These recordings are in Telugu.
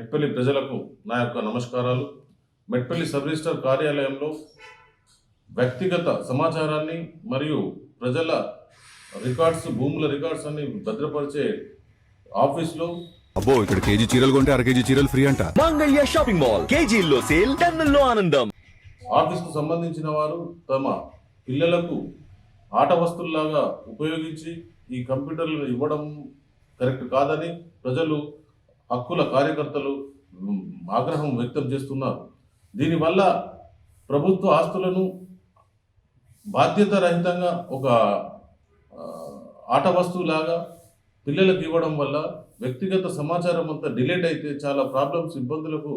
మెట్పల్లి ప్రజలకు నా యొక్క నమస్కారాలు. మెట్పల్లి సబ్ రిజిస్టర్ కార్యాలయంలో వ్యక్తిగత సమాచారాన్ని మరియు ప్రజల రికార్డ్స్, భూముల రికార్డ్స్ అన్ని భద్రపరిచే ఆఫీస్లో అబ్బో ఇక్కడ కేజీ చీరలు కొంటే అర కేజీ చీరలు ఫ్రీ అంట. మంగళ్య షాపింగ్ మాల్, కేజీల్లో సేల్, టన్నుల్లో ఆనందం. ఆఫీస్కు సంబంధించిన వారు తమ పిల్లలకు ఆట వస్తువుల్లాగా ఉపయోగించి ఈ కంప్యూటర్లను ఇవ్వడం కరెక్ట్ కాదని ప్రజలు, హక్కుల కార్యకర్తలు ఆగ్రహం వ్యక్తం చేస్తున్నారు. దీనివల్ల ప్రభుత్వ ఆస్తులను బాధ్యత రహితంగా ఒక ఆట వస్తువులాగా పిల్లలకు ఇవ్వడం వల్ల వ్యక్తిగత సమాచారం అంతా డిలీట్ అయితే చాలా ప్రాబ్లమ్స్, ఇబ్బందులకు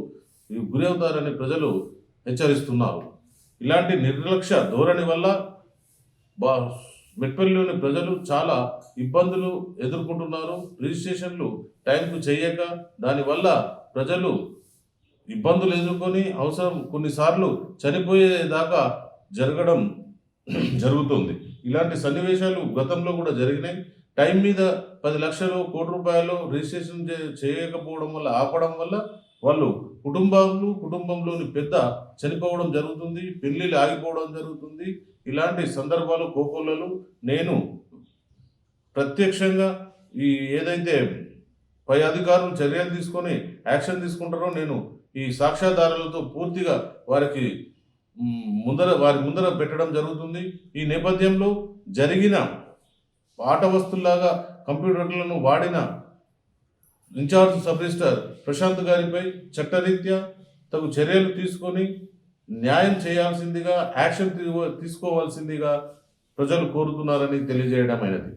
గురవుతారని ప్రజలు హెచ్చరిస్తున్నారు. ఇలాంటి నిర్లక్ష్య ధోరణి వల్ల మెట్పల్లిలోని ప్రజలు చాలా ఇబ్బందులు ఎదుర్కొంటున్నారు. రిజిస్ట్రేషన్లు టైంకు చేయక దానివల్ల ప్రజలు ఇబ్బందులు ఎదుర్కొని అవసరం కొన్నిసార్లు చనిపోయేదాకా జరుగుతుంది. ఇలాంటి సన్నివేశాలు గతంలో కూడా జరిగినాయి. టైం మీద 10 లక్షలు, కోటి రూపాయలు రిజిస్ట్రేషన్ చేయకపోవడం వల్ల, ఆపడం వల్ల వాళ్ళు కుటుంబంలోని పెద్ద చనిపోవడం జరుగుతుంది, పెళ్ళిళ్ళు ఆగిపోవడం జరుగుతుంది. ఇలాంటి సందర్భాలు, కోకొల్లలు నేను ప్రత్యక్షంగా ఏదైతే పై అధికారులు చర్యలు తీసుకొని యాక్షన్ తీసుకుంటారో నేను ఈ సాక్ష్యాధారాలతో పూర్తిగా వారి ముందర పెట్టడం జరుగుతుంది. ఈ నేపథ్యంలో జరిగిన ఆట వస్తువులాగా కంప్యూటర్లను వాడిన ఇన్ఛార్జ్ సబ్ రిజిస్టర్ ప్రశాంత్ గారిపై చట్టరీత్యా తగు చర్యలు తీసుకొని న్యాయం చేయాల్సిందిగా, యాక్షన్ తీసుకోవాల్సిందిగా ప్రజలు కోరుతున్నారని తెలియజేయడమైనది.